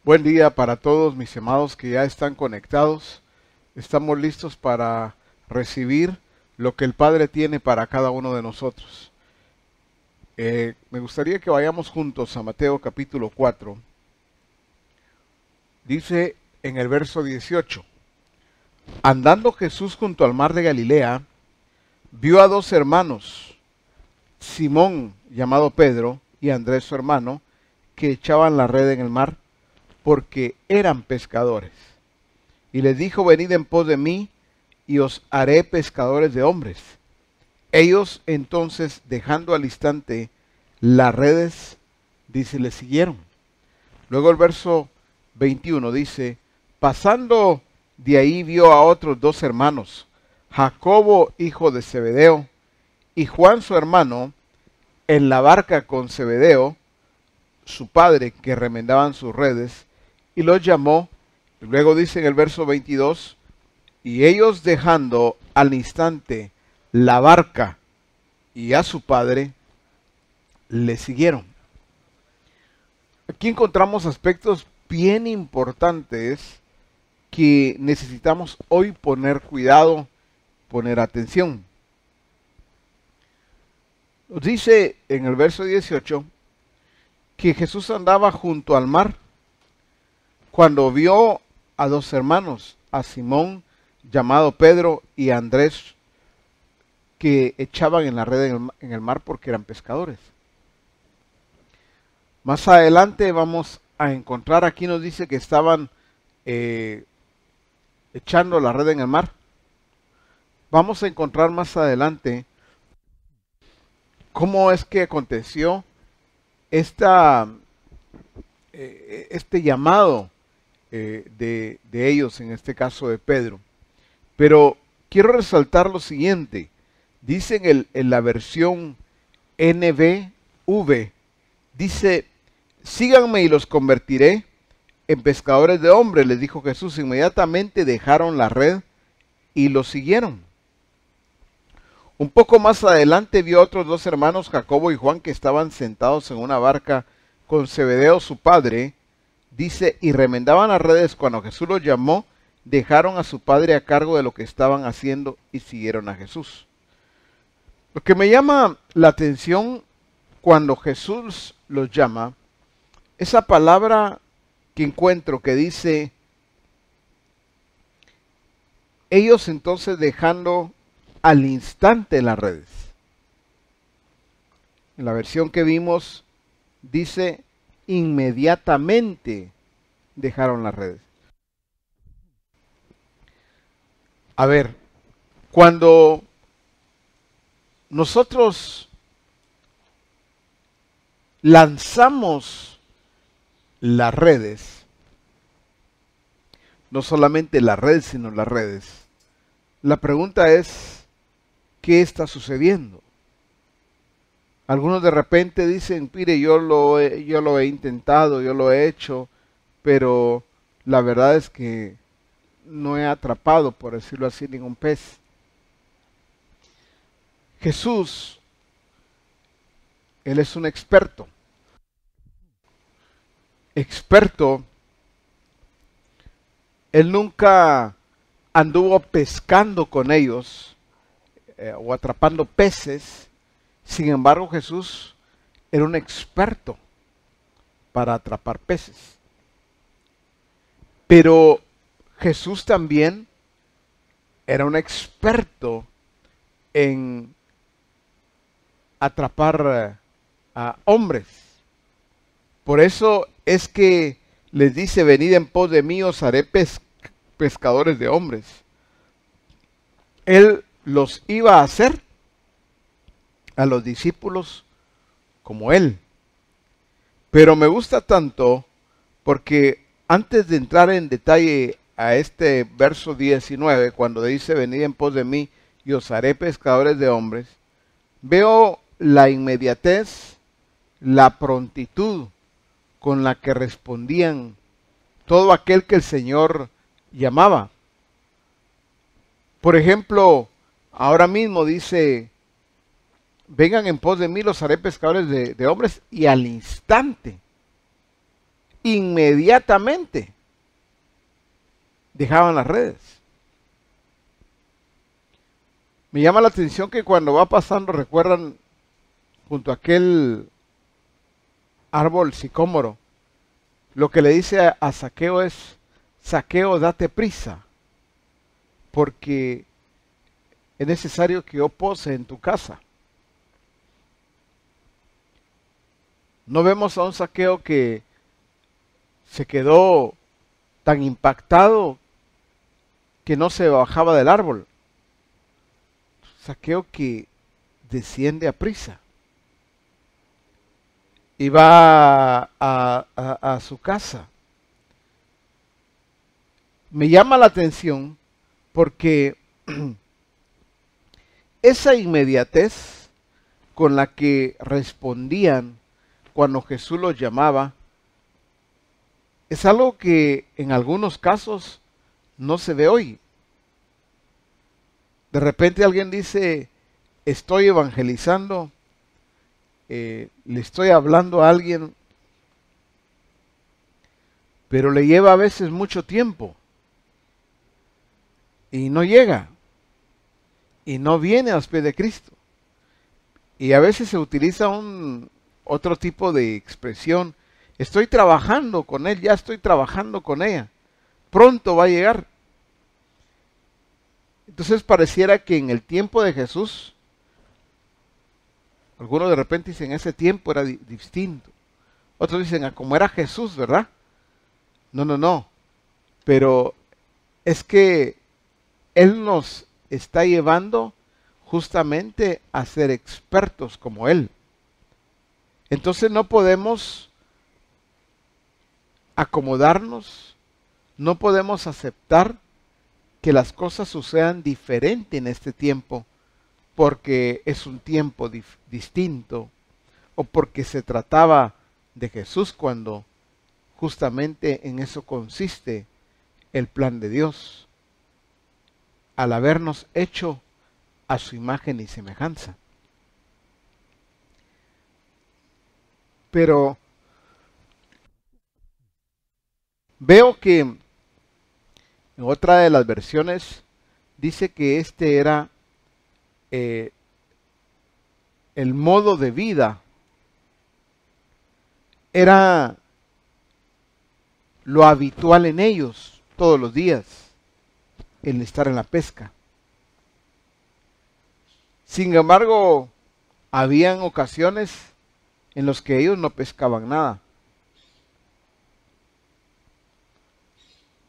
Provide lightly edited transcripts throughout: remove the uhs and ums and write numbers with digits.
Buen día para todos mis amados que ya están conectados. Estamos listos para recibir lo que el Padre tiene para cada uno de nosotros. Me gustaría que vayamos juntos a Mateo capítulo 4. Dice en el verso 18: Andando Jesús junto al mar de Galilea, vio a dos hermanos, Simón llamado Pedro y Andrés su hermano, que echaban la red en el mar, porque eran pescadores. Y les dijo: venid en pos de mí, y os haré pescadores de hombres. Ellos entonces, dejando al instante las redes, dice, le siguieron. Luego el verso 21 dice: pasando de ahí vio a otros dos hermanos, Jacobo hijo de Zebedeo, y Juan su hermano, en la barca con Zebedeo, su padre, que remendaban sus redes, y los llamó. Luego dice en el verso 22, y ellos dejando al instante la barca y a su padre, le siguieron. Aquí encontramos aspectos bien importantes que necesitamos hoy poner cuidado, poner atención. Nos dice en el verso 18 que Jesús andaba junto al mar cuando vio a dos hermanos, a Simón llamado Pedro y a Andrés, que echaban en la red en el mar porque eran pescadores. Más adelante vamos a encontrar, aquí nos dice que estaban echando la red en el mar. Vamos a encontrar más adelante cómo es que aconteció este llamado de ellos, en este caso de Pedro. Pero quiero resaltar lo siguiente. Dice en la versión NBV, dice: síganme y los convertiré en pescadores de hombres, les dijo Jesús. Inmediatamente dejaron la red y lo siguieron. Un poco más adelante vio a otros dos hermanos, Jacobo y Juan, que estaban sentados en una barca con Zebedeo su padre. Dice, y remendaban las redes. Cuando Jesús los llamó, dejaron a su padre a cargo de lo que estaban haciendo y siguieron a Jesús. Lo que me llama la atención cuando Jesús los llama, esa palabra que encuentro que dice, ellos entonces dejando al instante las redes. En la versión que vimos dice, inmediatamente dejaron las redes. A ver, cuando nosotros lanzamos las redes, no solamente las redes, sino las redes, la pregunta es, ¿qué está sucediendo? Algunos de repente dicen, mire, yo lo he intentado, yo lo he hecho, pero la verdad es que no he atrapado, por decirlo así, ningún pez. Jesús, Él es un experto. Él nunca anduvo pescando con ellos o atrapando peces. Sin embargo, Jesús era un experto para atrapar peces. Pero Jesús también era un experto en atrapar a hombres. Por eso es que les dice, venid en pos de mí, os haré pescadores de hombres. Él los iba a hacer a los discípulos como él. Pero me gusta tanto porque antes de entrar en detalle a este verso 19, cuando dice, venid en pos de mí y os haré pescadores de hombres, veo la inmediatez, la prontitud con la que respondían todo aquel que el Señor llamaba. Por ejemplo, ahora mismo dice, vengan en pos de mí, los haré pescadores de hombres, y al instante inmediatamente dejaban las redes. Me llama la atención que cuando va pasando, recuerdan, junto a aquel árbol sicómoro, lo que le dice a Zaqueo es: Zaqueo, date prisa, porque es necesario que yo pose en tu casa. No vemos a un Zaqueo que se quedó tan impactado que no se bajaba del árbol. Zaqueo que desciende a prisa y va a su casa. Me llama la atención porque esa inmediatez con la que respondían cuando Jesús los llamaba es algo que en algunos casos no se ve hoy. De repente alguien dice: estoy evangelizando, le estoy hablando a alguien, pero le lleva a veces mucho tiempo y no llega y no viene a los pies de Cristo. Y a veces se utiliza otro tipo de expresión: estoy trabajando con él, ya estoy trabajando con ella, pronto va a llegar. Entonces pareciera que en el tiempo de Jesús, algunos de repente dicen ese tiempo era distinto. Otros dicen como era Jesús, ¿verdad? No. Pero es que Él nos está llevando justamente a ser expertos como Él. Entonces no podemos acomodarnos, no podemos aceptar que las cosas sucedan diferente en este tiempo porque es un tiempo distinto o porque se trataba de Jesús, cuando justamente en eso consiste el plan de Dios, al habernos hecho a su imagen y semejanza. Pero veo que en otra de las versiones dice que este era el modo de vida, era lo habitual en ellos todos los días, el estar en la pesca. Sin embargo, habían ocasiones en las que ellos no pescaban nada.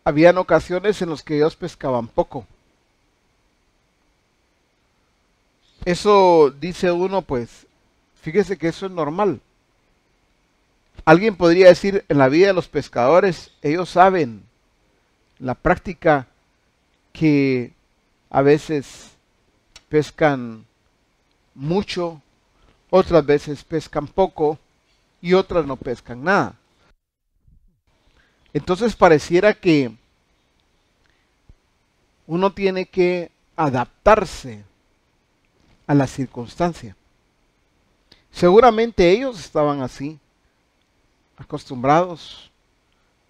Habían ocasiones en las que ellos pescaban poco. Eso dice uno, pues, fíjese que eso es normal. Alguien podría decir, en la vida de los pescadores, ellos saben la práctica que a veces pescan mucho, otras veces pescan poco y otras no pescan nada. Entonces pareciera que uno tiene que adaptarse a la circunstancia. Seguramente ellos estaban así, acostumbrados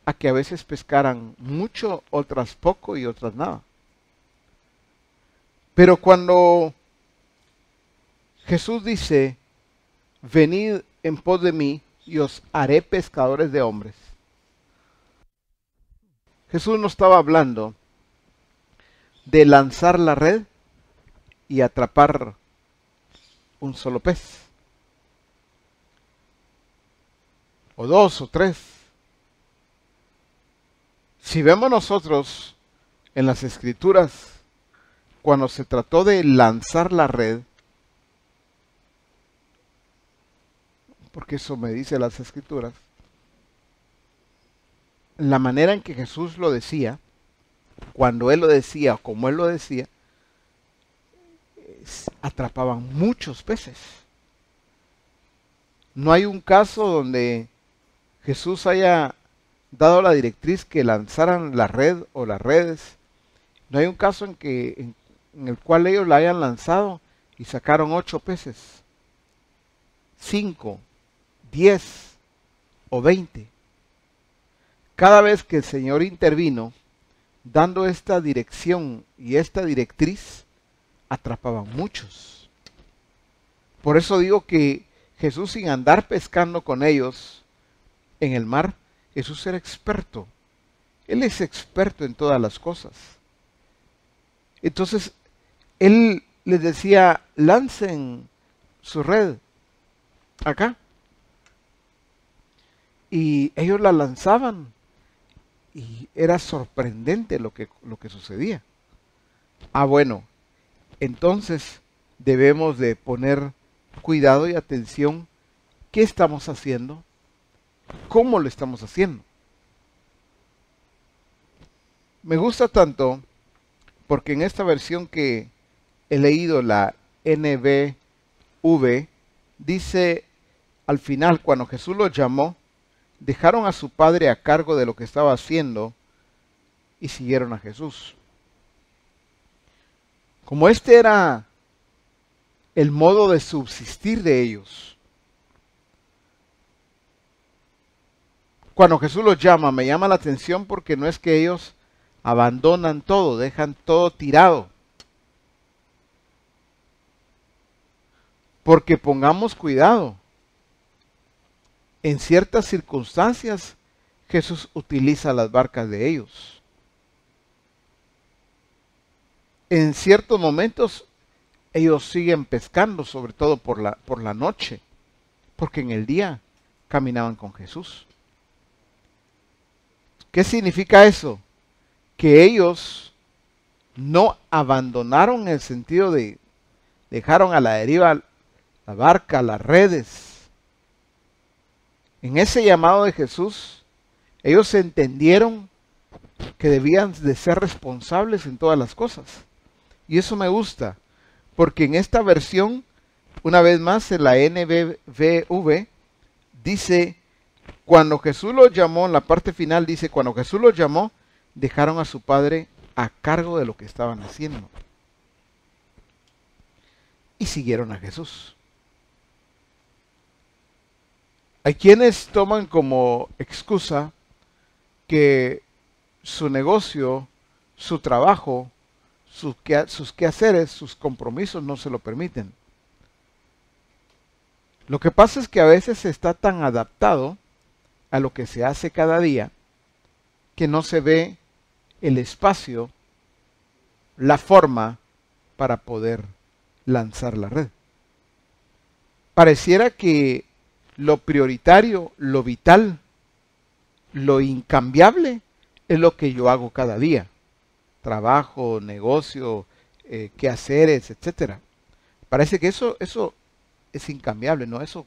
a que a veces pescaran mucho, otras poco y otras nada. Pero cuando Jesús dice: venid en pos de mí y os haré pescadores de hombres, Jesús no estaba hablando de lanzar la red y atrapar un solo pez, o dos o tres. Si vemos nosotros en las Escrituras, cuando se trató de lanzar la red, porque eso me dice las Escrituras, la manera en que Jesús lo decía, cuando Él lo decía o como Él lo decía, atrapaban muchos peces. No hay un caso donde Jesús haya dado la directriz que lanzaran la red o las redes. No hay un caso en el cual ellos la hayan lanzado y sacaron 8 peces, 5, 10 o 20. cada vez que el Señor intervino, dando esta dirección y esta directriz, atrapaban muchos. Por eso digo que Jesús, sin andar pescando con ellos en el mar, Jesús era experto. Él es experto en todas las cosas. Entonces, Él les decía, lancen su red acá. Y ellos la lanzaban y era sorprendente lo que sucedía. Bueno, entonces debemos de poner cuidado y atención. ¿Qué estamos haciendo? ¿Cómo lo estamos haciendo? Me gusta tanto porque en esta versión que he leído, la NBV, dice al final, cuando Jesús los llamó, dejaron a su padre a cargo de lo que estaba haciendo y siguieron a Jesús. Como este era el modo de subsistir de ellos, cuando Jesús los llama, me llama la atención porque no es que ellos abandonan todo, dejan todo tirado. Porque pongamos cuidado. En ciertas circunstancias, Jesús utiliza las barcas de ellos. En ciertos momentos, ellos siguen pescando, sobre todo por la noche, porque en el día caminaban con Jesús. ¿Qué significa eso? Que ellos no abandonaron en el sentido de dejaron a la deriva la barca, las redes. En ese llamado de Jesús, ellos entendieron que debían de ser responsables en todas las cosas. Y eso me gusta, porque en esta versión, una vez más en la NBV, dice, cuando Jesús los llamó, en la parte final dice, cuando Jesús los llamó, dejaron a su padre a cargo de lo que estaban haciendo. Y siguieron a Jesús. Hay quienes toman como excusa que su negocio, su trabajo, sus quehaceres, sus compromisos no se lo permiten. Lo que pasa es que a veces se está tan adaptado a lo que se hace cada día que no se ve el espacio, la forma para poder lanzar la red. Pareciera que lo prioritario, lo vital, lo incambiable es lo que yo hago cada día. Trabajo, negocio, quehaceres, etc. Parece que eso es incambiable, ¿no? Eso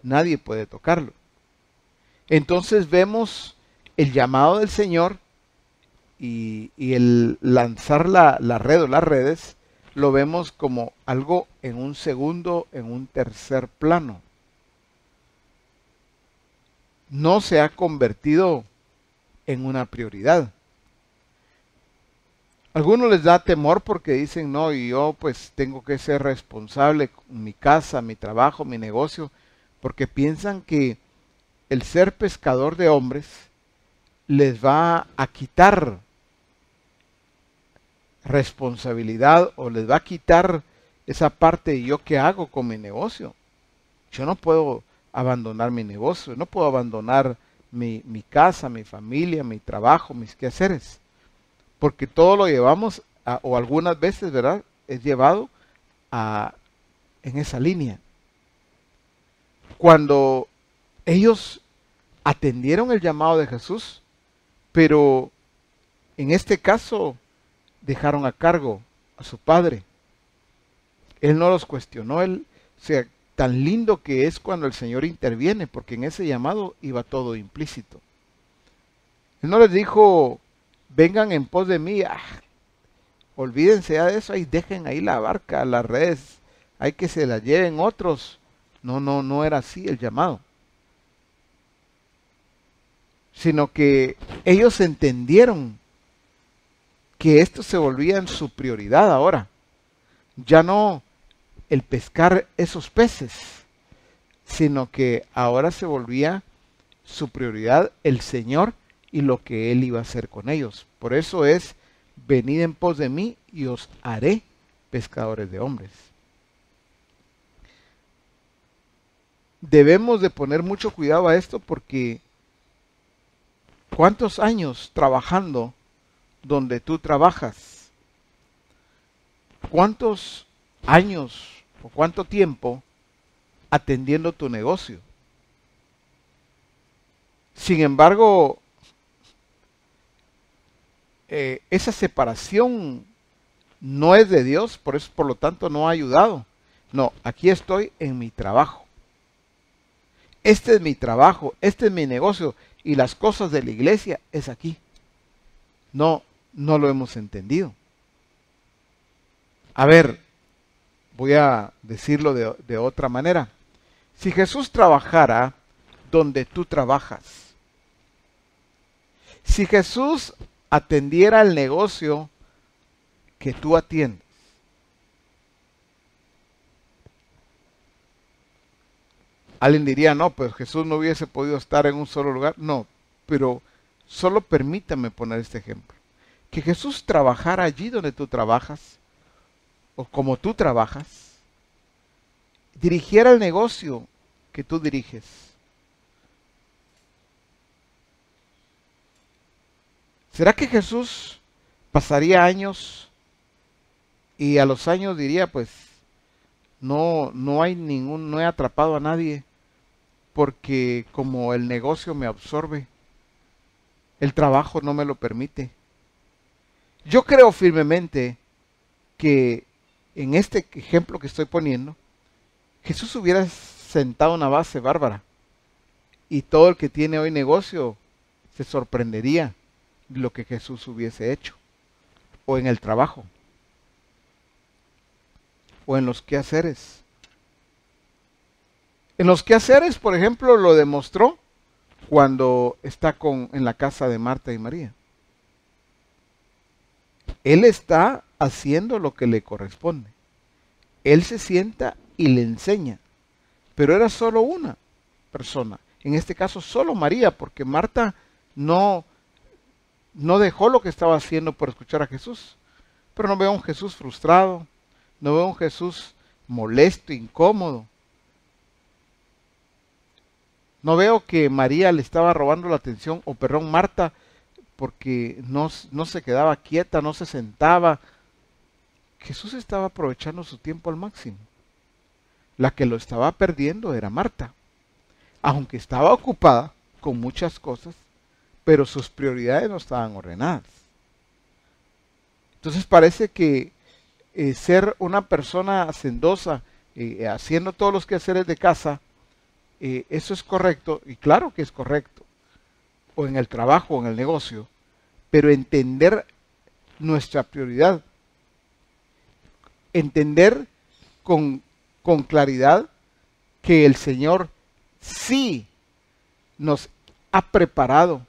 nadie puede tocarlo. Entonces vemos el llamado del Señor y el lanzar la red o las redes, lo vemos como algo en un segundo, en un tercer plano. No se ha convertido en una prioridad. A algunos les da temor porque dicen, no, y yo pues tengo que ser responsable con mi casa, mi trabajo, mi negocio, porque piensan que el ser pescador de hombres les va a quitar responsabilidad o les va a quitar esa parte de yo qué hago con mi negocio. Yo no puedo abandonar mi negocio, no puedo abandonar mi casa, mi familia, mi trabajo, mis quehaceres, porque todo lo llevamos, o algunas veces, ¿verdad?, es llevado en esa línea. Cuando ellos atendieron el llamado de Jesús, pero en este caso dejaron a cargo a su padre. Él no los cuestionó, tan lindo que es cuando el Señor interviene, porque en ese llamado iba todo implícito. Él no les dijo, vengan en pos de mí, olvídense ya de eso, ahí dejen ahí la barca, las redes, hay que se la lleven otros. No era así el llamado. Sino que ellos entendieron que esto se volvía en su prioridad ahora. Ya no el pescar esos peces, sino que ahora se volvía su prioridad el Señor y lo que él iba a hacer con ellos. Por eso es, venid en pos de mí y os haré pescadores de hombres. Debemos de poner mucho cuidado a esto porque ¿cuántos años trabajando donde tú trabajas? ¿Cuántos años o cuánto tiempo atendiendo tu negocio? Sin embargo, esa separación no es de Dios, por eso, por lo tanto, no ha ayudado. No, aquí estoy en mi trabajo. Este es mi trabajo, este es mi negocio y las cosas de la iglesia es aquí. No, no lo hemos entendido. A ver, voy a decirlo de otra manera. Si Jesús trabajara donde tú trabajas, si Jesús atendiera el negocio que tú atiendes, alguien diría, no, pues Jesús no hubiese podido estar en un solo lugar. No, pero solo permítame poner este ejemplo. Que Jesús trabajara allí donde tú trabajas, o como tú trabajas, dirigiera el negocio que tú diriges. ¿Será que Jesús pasaría años y a los años diría, pues, no he atrapado a nadie porque como el negocio me absorbe, el trabajo no me lo permite? Yo creo firmemente que en este ejemplo que estoy poniendo, Jesús hubiera sentado una base bárbara y todo el que tiene hoy negocio se sorprendería de lo que Jesús hubiese hecho, o en el trabajo, o en los quehaceres. En los quehaceres, por ejemplo, lo demostró cuando está en la casa de Marta y María. Él está haciendo lo que le corresponde. Él se sienta y le enseña. Pero era solo una persona. En este caso, solo María, porque Marta no dejó lo que estaba haciendo por escuchar a Jesús. Pero no veo a un Jesús frustrado. No veo a un Jesús molesto, incómodo. No veo que María le estaba robando la atención, o perdón, Marta, porque no se quedaba quieta, no se sentaba. Jesús estaba aprovechando su tiempo al máximo. La que lo estaba perdiendo era Marta, aunque estaba ocupada con muchas cosas, pero sus prioridades no estaban ordenadas. Entonces parece que ser una persona hacendosa, haciendo todos los quehaceres de casa, eso es correcto, y claro que es correcto, o en el trabajo, o en el negocio, pero entender nuestra prioridad, entender con claridad que el Señor sí nos ha preparado,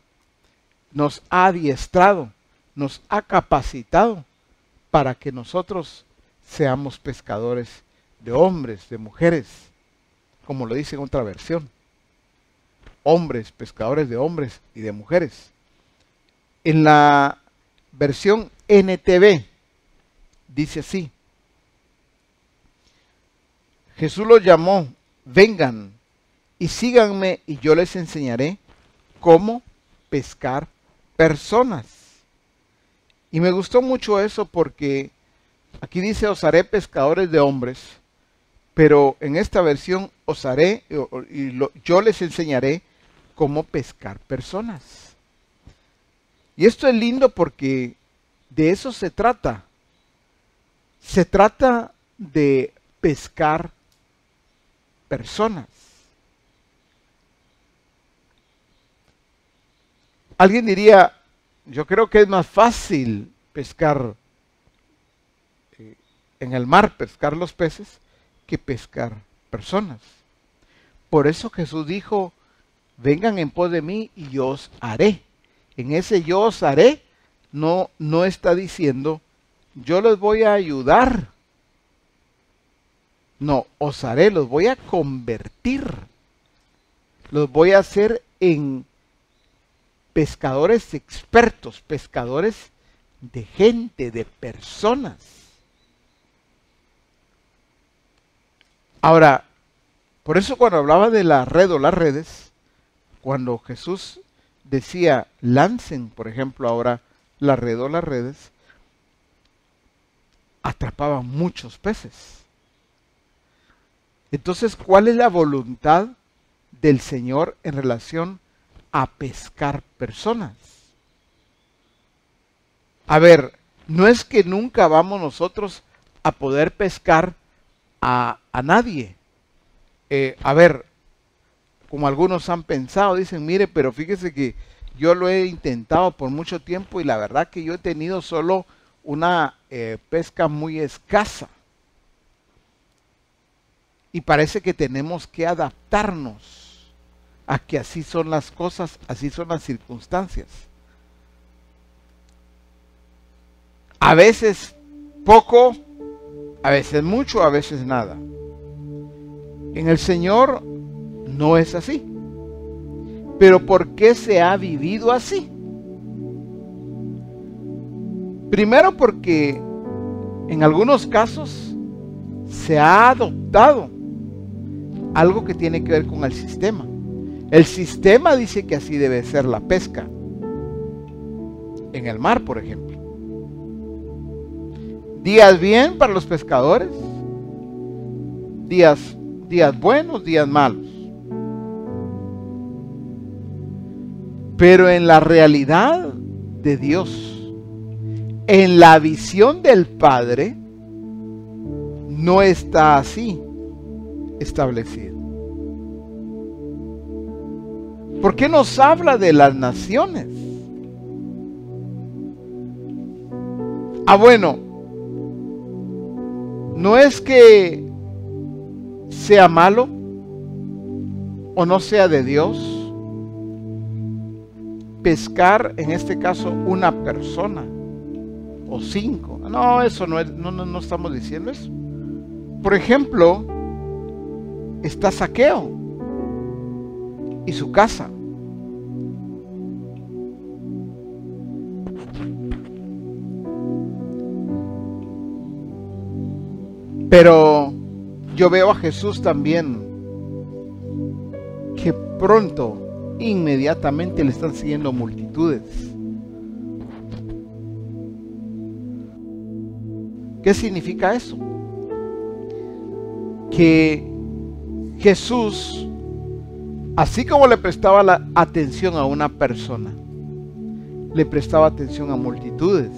nos ha adiestrado, nos ha capacitado para que nosotros seamos pescadores de hombres, de mujeres, como lo dice en otra versión. Hombres, pescadores de hombres y de mujeres. En la versión NTV dice así: Jesús los llamó, vengan y síganme y yo les enseñaré cómo pescar personas. Y me gustó mucho eso porque aquí dice os haré pescadores de hombres, pero en esta versión os haré yo les enseñaré cómo pescar personas. Y esto es lindo porque de eso se trata. Se trata de pescar personas. Alguien diría, yo creo que es más fácil pescar en el mar, pescar los peces, que pescar personas. Por eso Jesús dijo, vengan en pos de mí y yo os haré. En ese yo os haré, no está diciendo, yo les voy a ayudar. No, os haré, los voy a convertir. Los voy a hacer en pescadores expertos, pescadores de gente, de personas. Ahora, por eso cuando hablaba de la red o las redes, cuando Jesús decía, lancen, por ejemplo, ahora la red o las redes, atrapaban muchos peces. Entonces, ¿cuál es la voluntad del Señor en relación a pescar personas? A ver, no es que nunca vamos nosotros a poder pescar a nadie. A ver, como algunos han pensado, dicen, mire, pero fíjese que yo lo he intentado por mucho tiempo y la verdad que yo he tenido solo una pesca muy escasa. Y parece que tenemos que adaptarnos a que así son las cosas, así son las circunstancias. A veces poco, a veces mucho, a veces nada. En el Señor no es así. Pero ¿por qué se ha vivido así? Primero porque en algunos casos se ha adoptado algo que tiene que ver con el sistema. El sistema dice que así debe ser la pesca. En el mar, por ejemplo. Días bien para los pescadores. Días buenos, días malos. Pero en la realidad de Dios, en la visión del Padre, no está así establecido. ¿Por qué nos habla de las naciones? Bueno, no es que sea malo o no sea de Dios pescar, en este caso, una persona o 5. No, eso no es, no estamos diciendo eso. Por ejemplo, está Zaqueo y su casa. Pero yo veo a Jesús también, que pronto, inmediatamente le están siguiendo multitudes. ¿Qué significa eso? Que Jesús, así como le prestaba la atención a una persona, le prestaba atención a multitudes.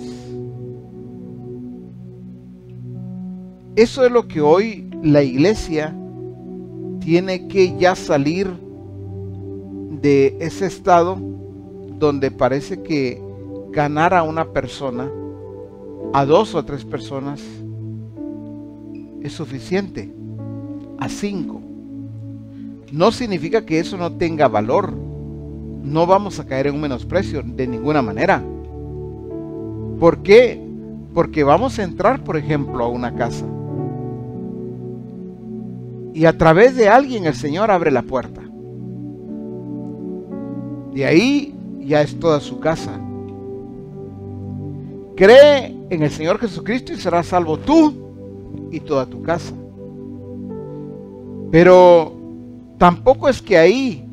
Eso es lo que hoy la iglesia tiene que ya salir de ese estado donde parece que ganar a una persona, a 2 o 3 personas, es suficiente. A 5. No significa que eso no tenga valor. No vamos a caer en un menosprecio de ninguna manera. ¿Por qué? Porque vamos a entrar, por ejemplo, a una casa. Y a través de alguien el Señor abre la puerta. De ahí ya es toda su casa. Cree en el Señor Jesucristo y serás salvo tú y toda tu casa. Pero tampoco es que ahí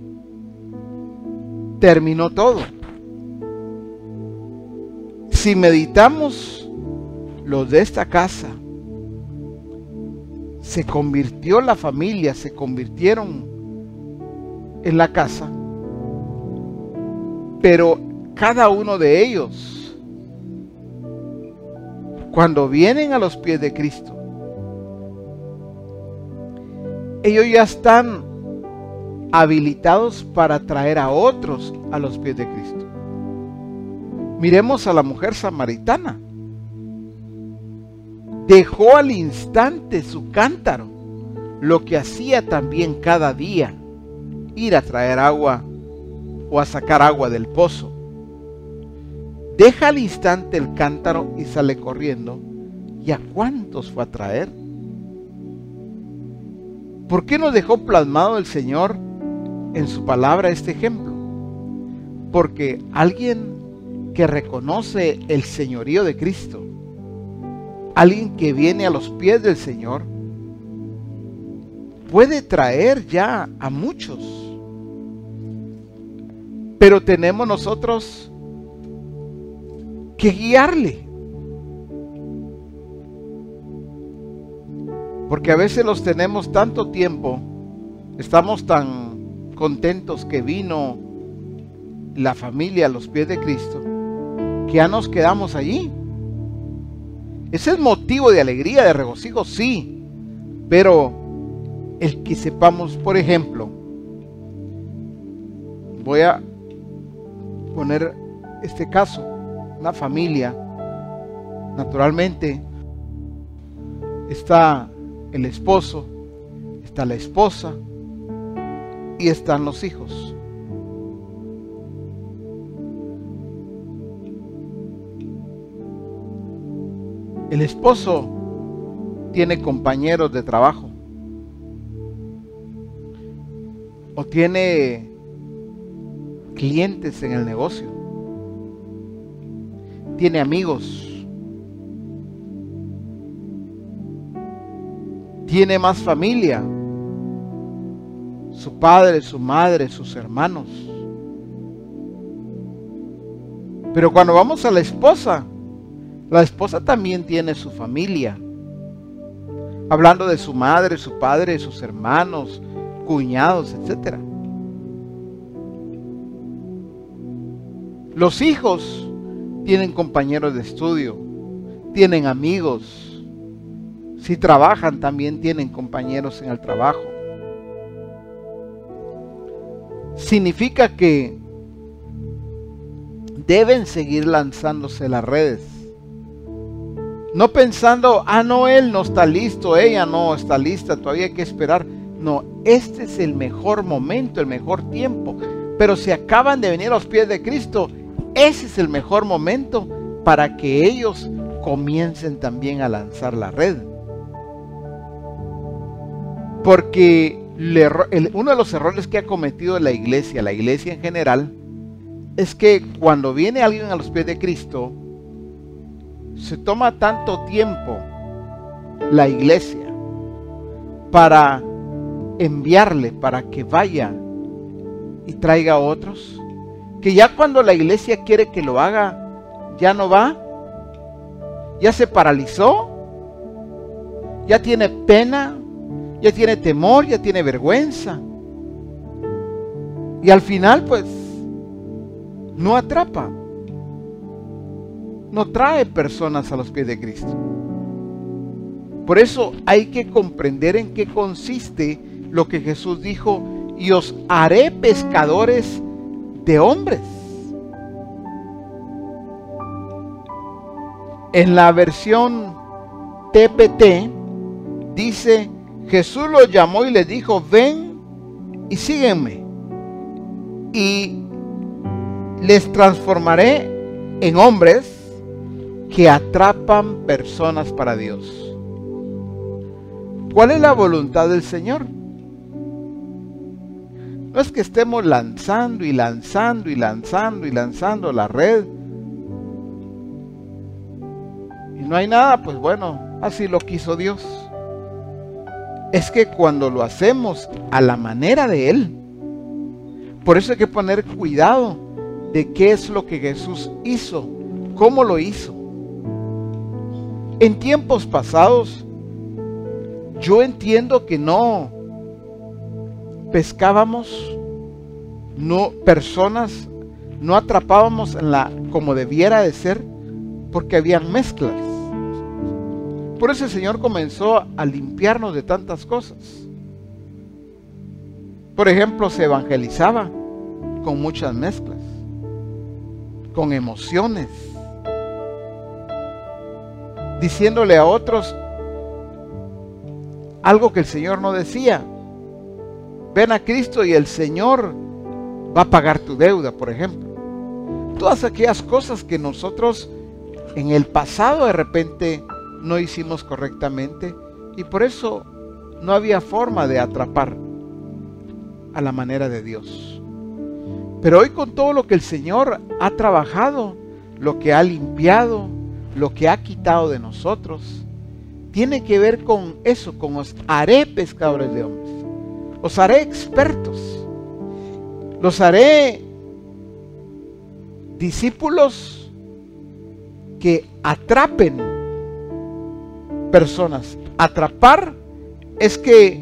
terminó todo. Si meditamos, los de esta casa, se convirtió la familia, se convirtieron en la casa, pero cada uno de ellos, cuando vienen a los pies de Cristo, ellos ya están habilitados para traer a otros a los pies de Cristo. Miremos a la mujer samaritana. Dejó al instante su cántaro, lo que hacía también cada día, ir a traer agua o a sacar agua del pozo. Deja al instante el cántaro y sale corriendo. ¿Y a cuántos fue a traer? ¿Por qué nos dejó plasmado el Señor en su palabra este ejemplo? Porque alguien que reconoce el señorío de Cristo, alguien que viene a los pies del Señor, puede traer ya a muchos. Pero tenemos nosotros que guiarle. Porque a veces los tenemos tanto tiempo, estamos tan contentos que vino la familia a los pies de Cristo, que ya nos quedamos allí. Ese es motivo de alegría, de regocijo, sí, pero el que sepamos, por ejemplo, voy a poner este caso, una familia, naturalmente, está el esposo, está la esposa y están los hijos. El esposo tiene compañeros de trabajo o tiene clientes en el negocio, tiene amigos, tiene más familia, su padre, su madre, sus hermanos. Pero cuando vamos a la esposa también tiene su familia, hablando de su madre, su padre, sus hermanos, cuñados, etc. Los hijos tienen compañeros de estudio, tienen amigos. Si trabajan, también tienen compañeros en el trabajo. Significa que deben seguir lanzándose las redes. No pensando, no, él no está listo, ella no está lista, todavía hay que esperar. No, este es el mejor momento, el mejor tiempo. Pero si acaban de venir a los pies de Cristo, ese es el mejor momento para que ellos comiencen también a lanzar la red. Porque uno de los errores que ha cometido la iglesia en general, es que cuando viene alguien a los pies de Cristo, se toma tanto tiempo la iglesia para enviarle, para que vaya y traiga a otros, que ya cuando la iglesia quiere que lo haga, ya no va, ya se paralizó, ya tiene pena, ya tiene temor, ya tiene vergüenza. Y al final pues no atrapa, no trae personas a los pies de Cristo. Por eso hay que comprender en qué consiste lo que Jesús dijo: y os haré pescadores de hombres. En la versión TPT dice: Jesús los llamó y les dijo: ven y síguenme, y les transformaré en hombres que atrapan personas para Dios. ¿Cuál es la voluntad del Señor? No es que estemos lanzando y lanzando y lanzando y lanzando la red y no hay nada, pues bueno, así lo quiso Dios. Es que cuando lo hacemos a la manera de Él, por eso hay que poner cuidado de qué es lo que Jesús hizo, cómo lo hizo. En tiempos pasados, yo entiendo que no pescábamos, personas, no atrapábamos como debiera de ser, porque habían mezclas. Por eso el Señor comenzó a limpiarnos de tantas cosas. Por ejemplo, se evangelizaba con muchas mezclas, con emociones, diciéndole a otros algo que el Señor no decía. Ven a Cristo y el Señor va a pagar tu deuda, por ejemplo. Todas aquellas cosas que nosotros en el pasado de repente no hicimos correctamente, y por eso no había forma de atrapar a la manera de Dios. Pero hoy, con todo lo que el Señor ha trabajado, lo que ha limpiado, lo que ha quitado de nosotros, tiene que ver con eso, con os haré pescadores de hombres. Os haré expertos. Los haré discípulos que atrapen personas. Atrapar es que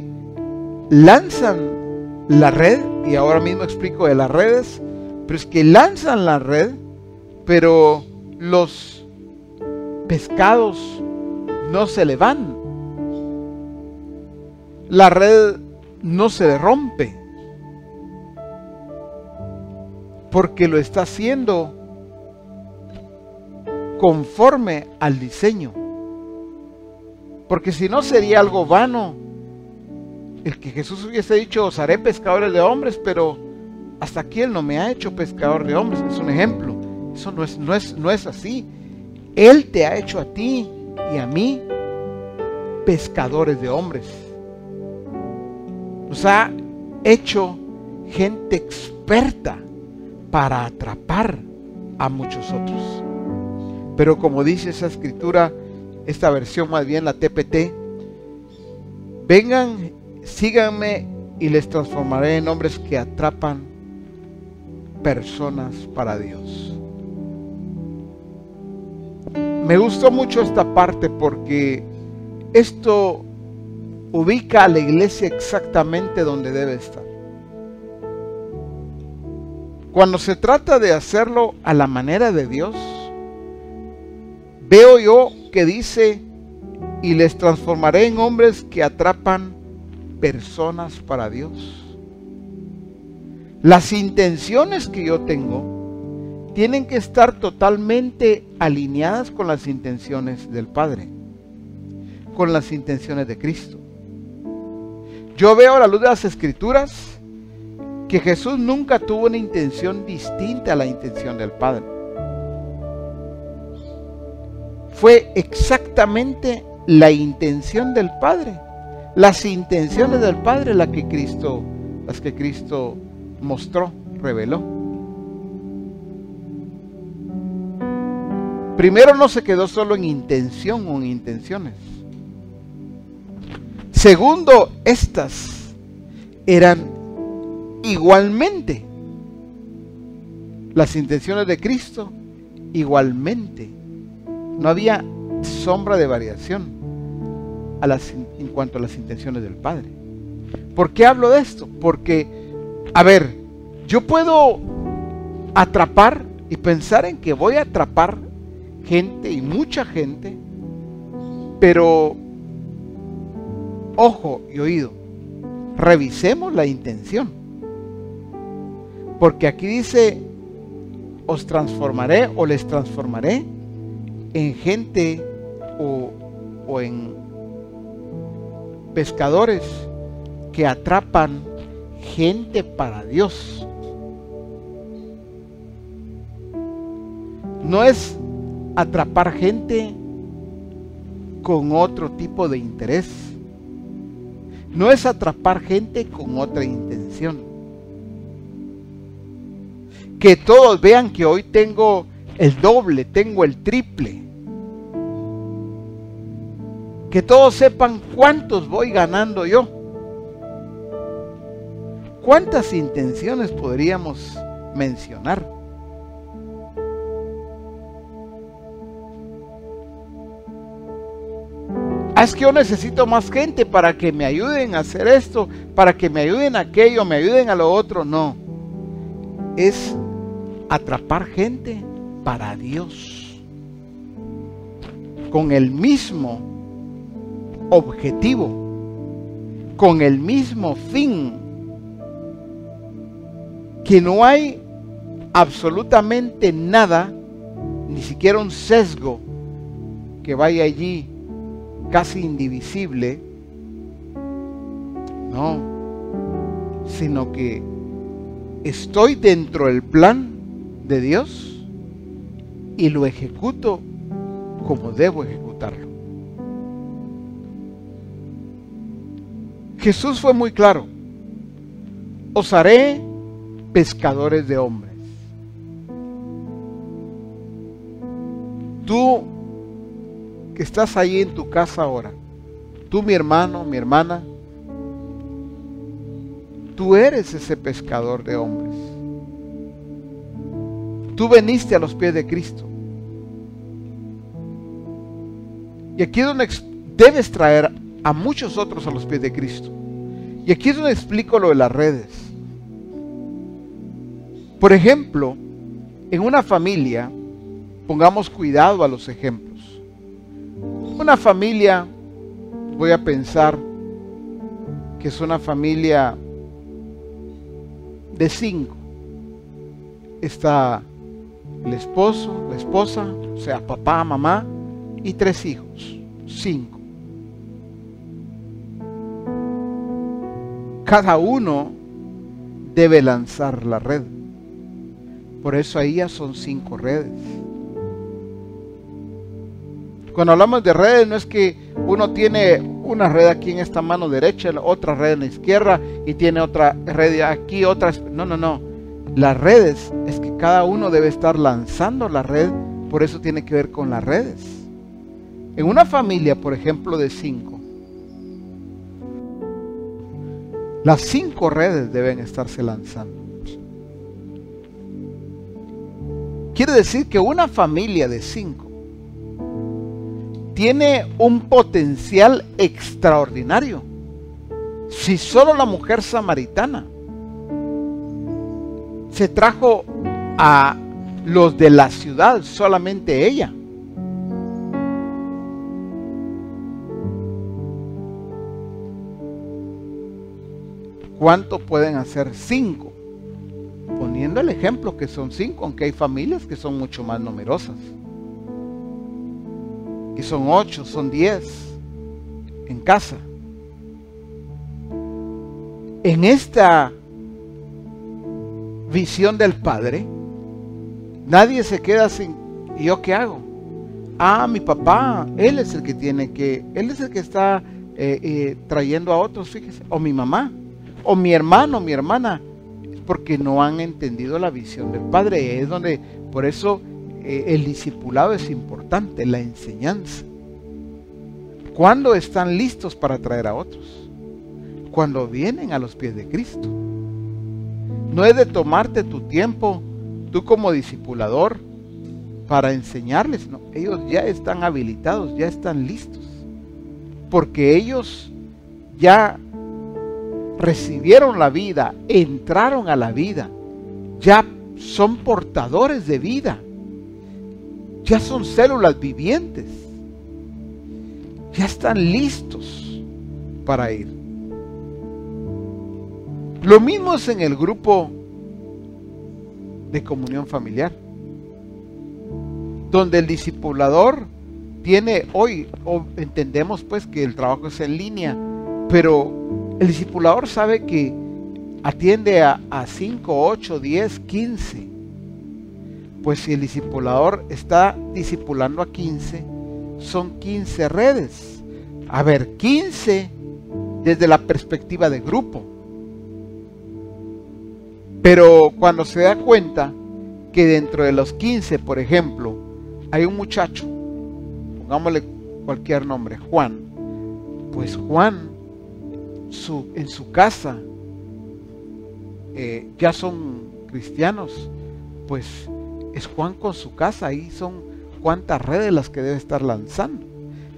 lanzan la red, y ahora mismo explico de las redes, pero es que lanzan la red, pero los pescados no se le van. La red no se rompe, porque lo está haciendo conforme al diseño. Porque si no, sería algo vano el que Jesús hubiese dicho: os haré pescadores de hombres, pero hasta aquí Él no me ha hecho pescador de hombres. Es un ejemplo. Eso no es así. Él te ha hecho a ti y a mí pescadores de hombres. Nos ha hecho gente experta para atrapar a muchos otros. Pero como dice esa escritura, esta versión más bien la TPT: vengan, síganme y les transformaré en hombres que atrapan personas para Dios. Me gustó mucho esta parte porque esto ubica a la iglesia exactamente donde debe estar. Cuando se trata de hacerlo a la manera de Dios, veo yo que dice: y les transformaré en hombres que atrapan personas para Dios. Las intenciones que yo tengo tienen que estar totalmente alineadas con las intenciones del Padre, con las intenciones de Cristo. Yo veo a la luz de las Escrituras que Jesús nunca tuvo una intención distinta a la intención del Padre. Fue exactamente la intención del Padre, las intenciones del Padre las que Cristo mostró, reveló. Primero, no se quedó solo en intención o en intenciones. Segundo, estas eran igualmente las intenciones de Cristo, igualmente. No había sombra de variación en cuanto a las intenciones del Padre. ¿Por qué hablo de esto? Porque, a ver, yo puedo atrapar y pensar en que voy a atrapar gente, y mucha gente, pero ojo y oído, revisemos la intención. Porque aquí dice: os transformaré o les transformaré en gente o en pescadores que atrapan gente para Dios. No es atrapar gente con otro tipo de interés. No es atrapar gente con otra intención. Que todos vean que hoy tengo el doble, tengo el triple. Que todos sepan cuántos voy ganando yo. ¿Cuántas intenciones podríamos mencionar? Es que yo necesito más gente para que me ayuden a hacer esto, para que me ayuden a aquello, me ayuden a lo otro. No, es atrapar gente para Dios, con el mismo objetivo, con el mismo fin, que no hay absolutamente nada, ni siquiera un sesgo que vaya allí casi indivisible, no, sino que estoy dentro del plan de Dios y lo ejecuto como debo ejecutarlo. Jesús fue muy claro: os haré pescadores de hombres. Tú que estás ahí en tu casa ahora, tú, mi hermano, mi hermana, tú eres ese pescador de hombres. Tú veniste a los pies de Cristo. Y aquí es donde debes traer a muchos otros a los pies de Cristo. Y aquí es donde explico lo de las redes. Por ejemplo, en una familia, pongamos cuidado a los ejemplos. Una familia, voy a pensar que es una familia de 5. Está el esposo, la esposa, o sea, papá, mamá y 3 hijos. 5. Cada uno debe lanzar la red. Por eso ahí ya son 5 redes. Cuando hablamos de redes, no es que uno tiene una red aquí en esta mano derecha, otra red en la izquierda y tiene otra red aquí, otra. No. Las redes es que cada uno debe estar lanzando la red, por eso tiene que ver con las redes. En una familia, por ejemplo, de 5, las 5 redes deben estarse lanzando. Quiere decir que una familia de 5 tiene un potencial extraordinario. Si solo la mujer samaritana se trajo a los de la ciudad, solamente ella, ¿cuánto pueden hacer 5? Poniendo el ejemplo que son 5, aunque hay familias que son mucho más numerosas. Que son 8, son 10 en casa. En esta visión del Padre, nadie se queda sin, ¿y yo qué hago? Ah, mi papá, él es el que está trayendo a otros, fíjese, o mi mamá, o mi hermano, mi hermana, porque no han entendido la visión del Padre. Es donde, por eso, el discipulado es importante, la enseñanza. ¿Cuándo están listos para traer a otros? Cuando vienen a los pies de Cristo. No es de tomarte tu tiempo, tú como discipulador, para enseñarles. No, ellos ya están habilitados, ya están listos. Porque ellos ya recibieron la vida, entraron a la vida, ya son portadores de vida, ya son células vivientes, ya están listos para ir. Lo mismo es en el grupo de comunión familiar, donde el discipulador tiene hoy, entendemos pues que el trabajo es en línea, pero el discipulador sabe que atiende a 5, 8, 10, 15. Pues si el discipulador está discipulando a 15, son 15 redes. A ver, 15 desde la perspectiva de grupo. Pero cuando se da cuenta que dentro de los 15, por ejemplo, hay un muchacho, pongámosle cualquier nombre, Juan, pues Juan, en su casa ya son cristianos, pues es Juan con su casa, ahí son cuántas redes las que debe estar lanzando.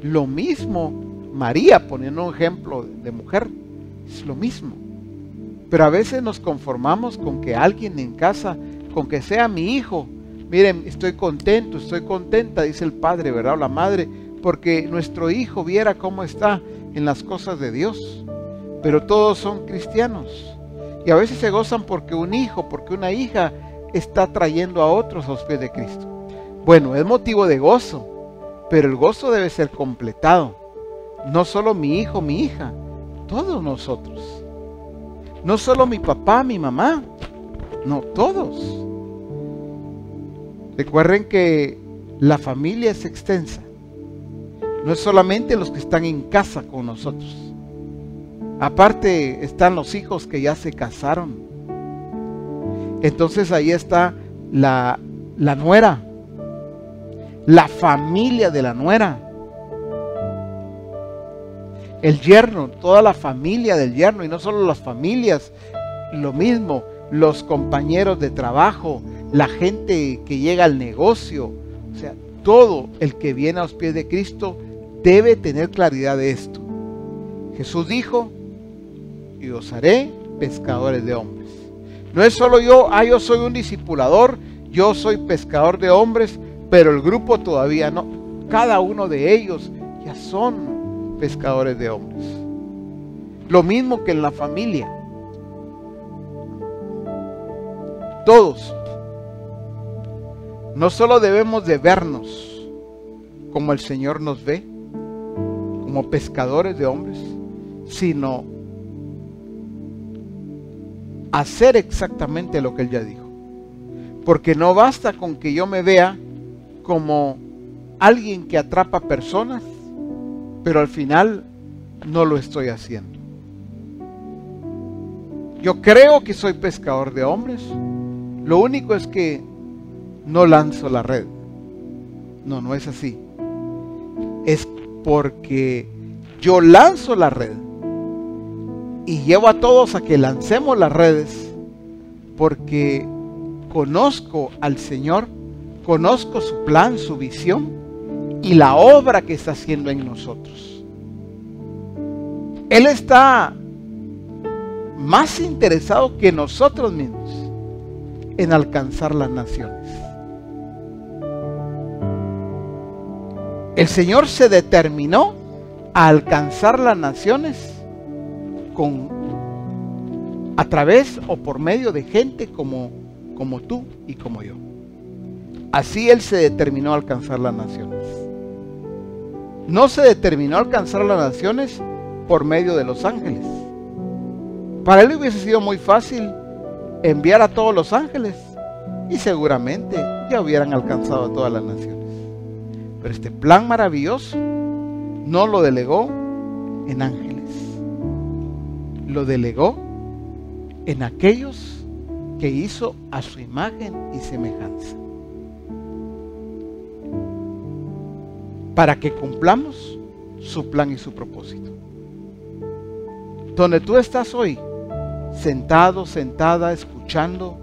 Lo mismo María, poniendo un ejemplo de mujer, es lo mismo. Pero a veces nos conformamos con que alguien en casa, con que sea mi hijo, miren, estoy contento, estoy contenta, dice el padre, ¿verdad? O la madre, porque nuestro hijo viera cómo está en las cosas de Dios. Pero todos son cristianos. Y a veces se gozan porque un hijo, porque una hija está trayendo a otros a los pies de Cristo. Bueno, es motivo de gozo, pero el gozo debe ser completado. No solo mi hijo, mi hija, todos nosotros. No solo mi papá, mi mamá, no, todos. Recuerden que la familia es extensa. No es solamente los que están en casa con nosotros. Aparte están los hijos que ya se casaron. Entonces ahí está la nuera, la familia de la nuera, el yerno, toda la familia del yerno, y no solo las familias, lo mismo, los compañeros de trabajo, la gente que llega al negocio, o sea, todo el que viene a los pies de Cristo debe tener claridad de esto. Jesús dijo: y os haré pescadores de hombres. No es solo yo soy un discipulador, yo soy pescador de hombres, pero el grupo todavía no. Cada uno de ellos ya son pescadores de hombres. Lo mismo que en la familia. Todos. No solo debemos de vernos como el Señor nos ve, como pescadores de hombres, sino hacer exactamente lo que Él ya dijo. Porque no basta con que yo me vea como alguien que atrapa personas, pero al final no lo estoy haciendo. Yo creo que soy pescador de hombres, lo único es que no lanzo la red. No, no es así. Es porque yo lanzo la red y llevo a todos a que lancemos las redes, porque conozco al Señor, conozco su plan, su visión y la obra que está haciendo en nosotros. Él está más interesado que nosotros mismos en alcanzar las naciones. El Señor se determinó a alcanzar las naciones a través o por medio de gente como tú y como yo. Así Él se determinó a alcanzar las naciones. No se determinó a alcanzar las naciones por medio de los ángeles. Para Él hubiese sido muy fácil enviar a todos los ángeles y seguramente ya hubieran alcanzado a todas las naciones. Pero este plan maravilloso no lo delegó en ángeles, lo delegó en aquellos que hizo a su imagen y semejanza, para que cumplamos su plan y su propósito. Donde tú estás hoy, sentado, sentada, escuchando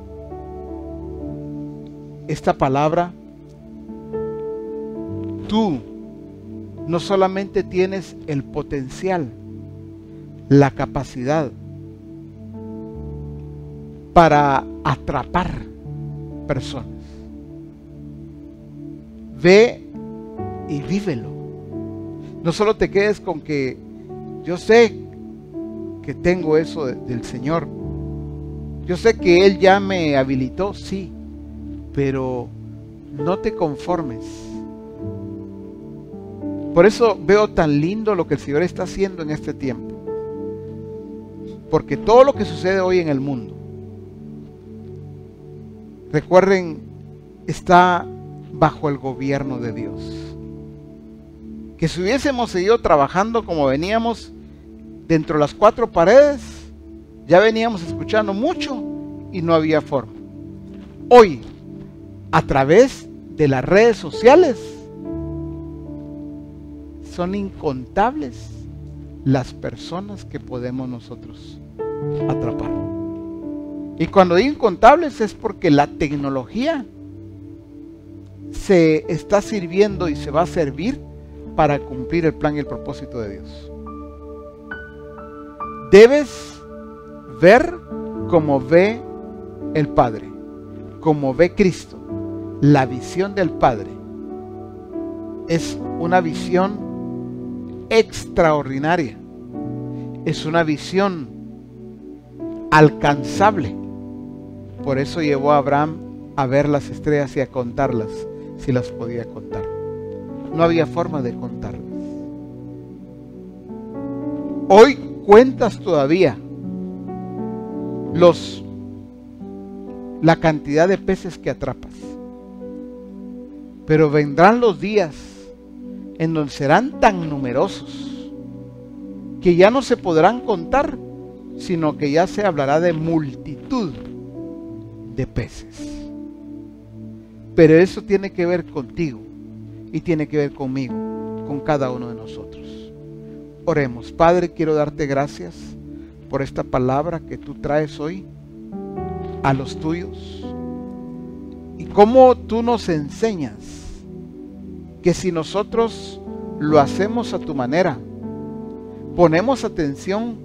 esta palabra, tú no solamente tienes el potencial, la capacidad para atrapar personas. Ve y vívelo. No solo te quedes con que yo sé que tengo eso del Señor. Yo sé que Él ya me habilitó, sí, pero no te conformes. Por eso veo tan lindo lo que el Señor está haciendo en este tiempo. Porque todo lo que sucede hoy en el mundo, recuerden, está bajo el gobierno de Dios. Que si hubiésemos seguido trabajando como veníamos dentro de las cuatro paredes, ya veníamos escuchando mucho y no había forma. Hoy, a través de las redes sociales, son incontables las personas que podemos nosotros atrapar. Y cuando digo incontables es porque la tecnología se está sirviendo y se va a servir para cumplir el plan y el propósito de Dios. Debes ver como ve el Padre, como ve Cristo. La visión del Padre es una visión extraordinaria. Es una visión alcanzable. Por eso llevó a Abraham a ver las estrellas y a contarlas, si las podía contar. No había forma de contarlas. Hoy cuentas todavía la cantidad de peces que atrapas. Pero vendrán los días en donde serán tan numerosos que ya no se podrán contar, sino que ya se hablará de multitud de peces. Pero eso tiene que ver contigo y tiene que ver conmigo, con cada uno de nosotros. Oremos. Padre, quiero darte gracias por esta palabra que tú traes hoy a los tuyos y cómo tú nos enseñas que si nosotros lo hacemos a tu manera, ponemos atención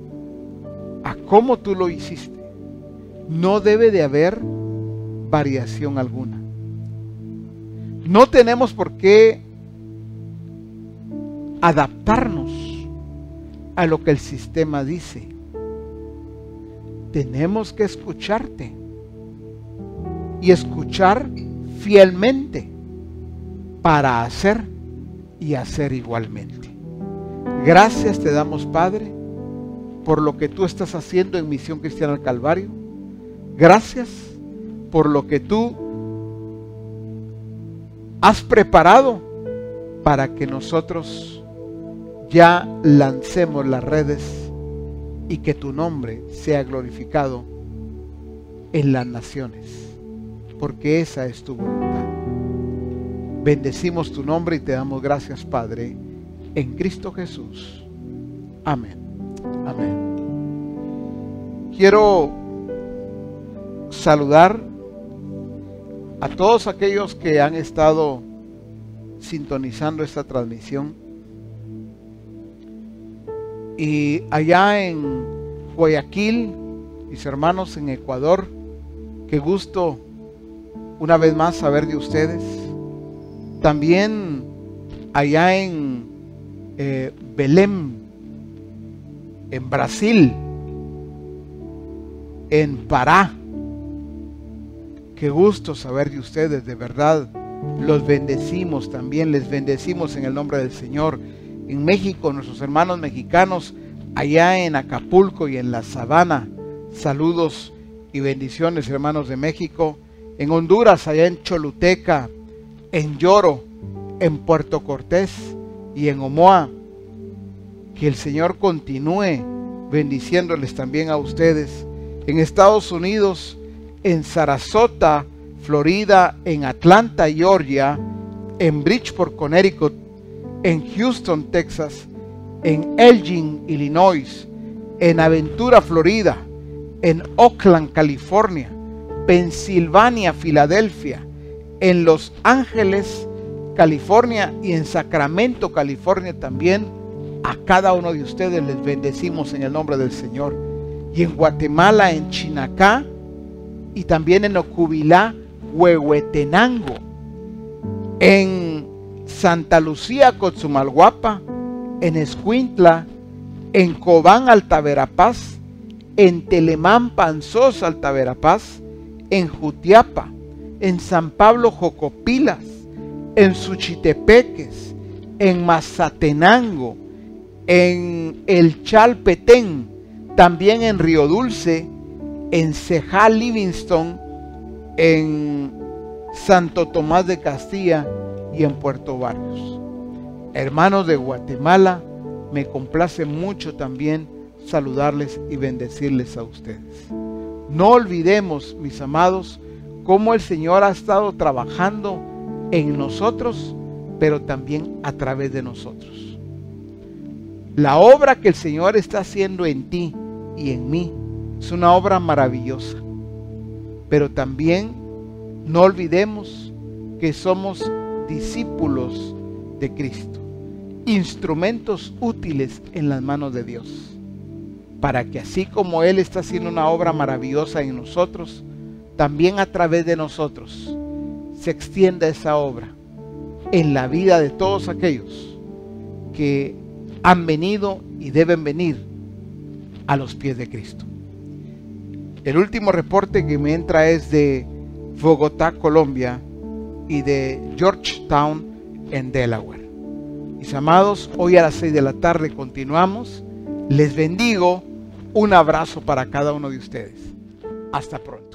a cómo tú lo hiciste, no debe de haber variación alguna. No tenemos por qué adaptarnos a lo que el sistema dice. Tenemos que escucharte y escuchar fielmente para hacer y hacer igualmente. Gracias te damos, Padre, por lo que tú estás haciendo en Misión Cristiana al Calvario. Gracias por lo que tú has preparado para que nosotros ya lancemos las redes y que tu nombre sea glorificado en las naciones, porque esa es tu voluntad. Bendecimos tu nombre y te damos gracias, Padre, en Cristo Jesús. Amén. Amén. Quiero saludar a todos aquellos que han estado sintonizando esta transmisión. Y allá en Guayaquil, mis hermanos en Ecuador, qué gusto una vez más saber de ustedes. También allá en Belém, en Brasil, en Pará. Qué gusto saber de ustedes, de verdad. Los bendecimos también, les bendecimos en el nombre del Señor. En México, nuestros hermanos mexicanos, allá en Acapulco y en La Sabana, saludos y bendiciones, hermanos de México. En Honduras, allá en Choluteca, en Lloro, en Puerto Cortés y en Omoa. Que el Señor continúe bendiciéndoles también a ustedes. En Estados Unidos, en Sarasota, Florida, en Atlanta, Georgia, en Bridgeport, Connecticut, en Houston, Texas, en Elgin, Illinois, en Aventura, Florida, en Oakland, California, Pensilvania, Filadelfia, en Los Ángeles, California y en Sacramento, California también. A cada uno de ustedes les bendecimos en el nombre del Señor. Y en Guatemala, en Chinacá y también en Ocubilá, Huehuetenango, en Santa Lucía, Cotzumalguapa, en Escuintla, en Cobán, Altaverapaz, en Telemán, Panzós, Altaverapaz, en Jutiapa, en San Pablo, Jocopilas, en Suchitepeques, en Mazatenango, en El Chalpetén, también en Río Dulce, en Ceja, Livingston, en Santo Tomás de Castilla y en Puerto Barrios. Hermanos de Guatemala, me complace mucho también saludarles y bendecirles a ustedes. No olvidemos, mis amados, cómo el Señor ha estado trabajando en nosotros, pero también a través de nosotros. La obra que el Señor está haciendo en ti y en mí es una obra maravillosa. Pero también no olvidemos que somos discípulos de Cristo, instrumentos útiles en las manos de Dios, para que así como Él está haciendo una obra maravillosa en nosotros, también a través de nosotros se extienda esa obra en la vida de todos aquellos que han venido y deben venir a los pies de Cristo. El último reporte que me entra es de Bogotá, Colombia, y de Georgetown, en Delaware. Mis amados, hoy a las 6 de la tarde continuamos. Les bendigo. Un abrazo para cada uno de ustedes. Hasta pronto.